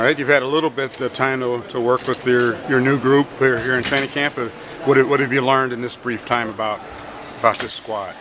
right, you've had a little bit of time to work with your new group here in training camp. What have you learned in this brief time about this squad?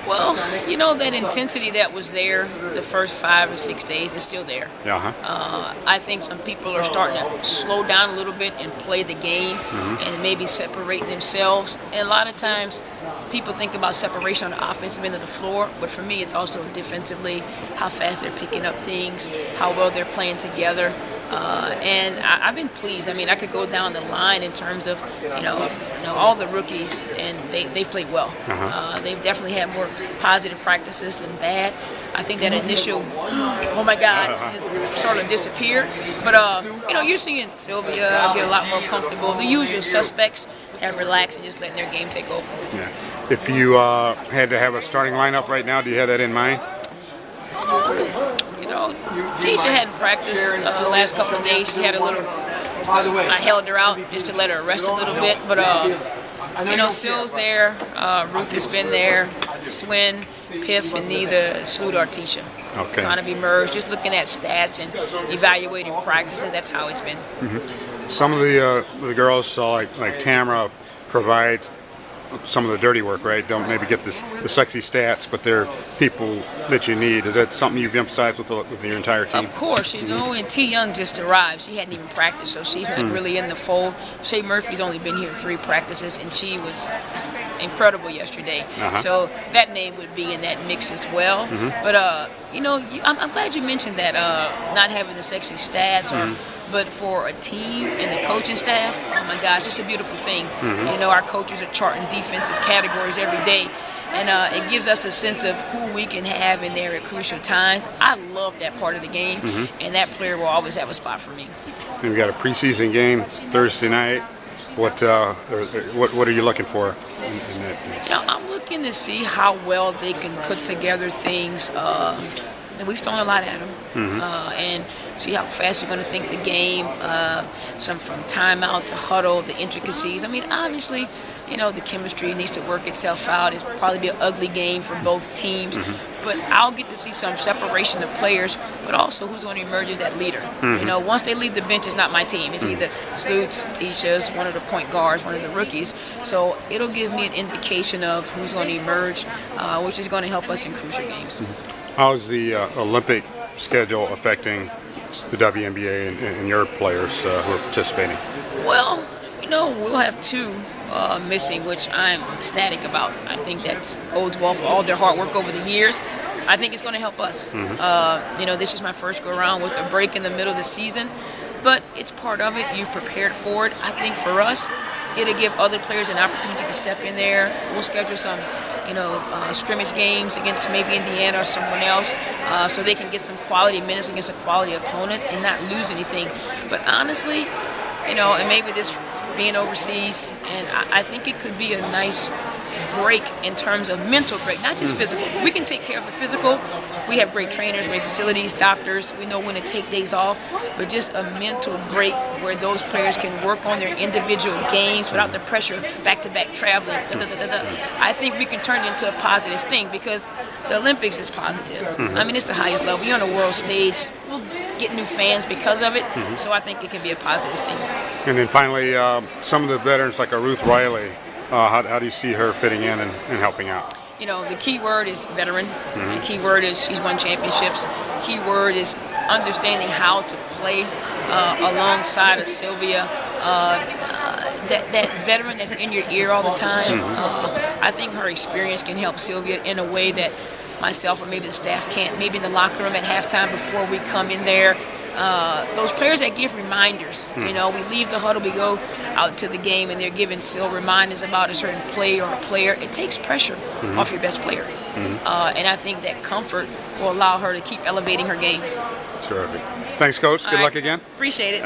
Well, you know, that intensity that was there the first 5 or 6 days is still there. I think some people are starting to slow down a little bit and play the game and maybe separate themselves. And a lot of times people think about separation on the offensive end of the floor, but for me it's also defensively, how fast they're picking up things, how well they're playing together. And I've been pleased. I mean, I could go down the line in terms of, all the rookies, and they played well. They've definitely had more positive practices than bad. I think that initial, oh my God, has sort of disappeared. But, you're seeing Sylvia get a lot more comfortable. The usual suspects have relaxed and just letting their game take over. Yeah. If you had to have a starting lineup right now, do you have that in mind? Tisha hadn't practiced the last couple of days. She had a little, I held her out just to let her rest a little bit. But, Syl's there, Ruth has been there, Swin, Piff, and neither Sloot or Tisha. Okay. Kind of emerged, just looking at stats and evaluating practices. That's how it's been. Some of the girls, like Tamara, provide some of the dirty work, right? Don't maybe get the sexy stats, but they're people that you need. Is that something you've emphasized with your entire team? Of course, and T. Young just arrived. She hadn't even practiced, so she's not really in the fold. Shay Murphy's only been here 3 practices, and she was incredible yesterday. So that name would be in that mix as well. But, I'm glad you mentioned that, not having the sexy stats but for a team and the coaching staff, oh my gosh, it's a beautiful thing. Our coaches are charting defensive categories every day, and it gives us a sense of who we can have in there at crucial times. I love that part of the game, and that player will always have a spot for me. And we've got a preseason game Thursday night. What are you looking for in that game? I'm looking to see how well they can put together things. We've thrown a lot at them, and see how fast you're going to think the game, some from timeout to huddle, the intricacies. I mean, obviously, the chemistry needs to work itself out. It'll probably be an ugly game for both teams, but I'll get to see some separation of players, but also who's going to emerge as that leader. Once they leave the bench, it's not my team. It's either Sloots, Tisha's, one of the point guards, one of the rookies. So it'll give me an indication of who's going to emerge, which is going to help us in crucial games. How is the Olympic schedule affecting the WNBA and your players who are participating? Well, we'll have 2 missing, which I'm ecstatic about. I think that bodes well for all their hard work over the years. I think it's going to help us. This is my first go-around with a break in the middle of the season, but it's part of it. You've prepared for it. I think for us, it'll give other players an opportunity to step in there. We'll schedule some scrimmage games against maybe Indiana or someone else, so they can get some quality minutes against a quality opponents and not lose anything. But honestly, and maybe this being overseas, and I think it could be a nice break in terms of mental break, not just physical. We can take care of the physical. We have great trainers, great facilities, doctors. We know when to take days off, but just a mental break where those players can work on their individual games without the pressure, back-to-back traveling. I think we can turn it into a positive thing because the Olympics is positive. I mean, it's the highest level. You're on a world stage. We'll get new fans because of it, so I think it can be a positive thing. And then finally, some of the veterans like a Ruth Riley, how do you see her fitting in and helping out? The key word is veteran. The key word is she's won championships. Key word is understanding how to play alongside of Sylvia. That veteran that's in your ear all the time. I think her experience can help Sylvia in a way that myself or maybe the staff can't. Maybe in the locker room at halftime before we come in there. Those players that give reminders, we leave the huddle, we go out to the game, and they're giving still reminders about a certain play or a player. It takes pressure off your best player, and I think that comfort will allow her to keep elevating her game. Terrific. Thanks, Coach. Good luck again. Appreciate it.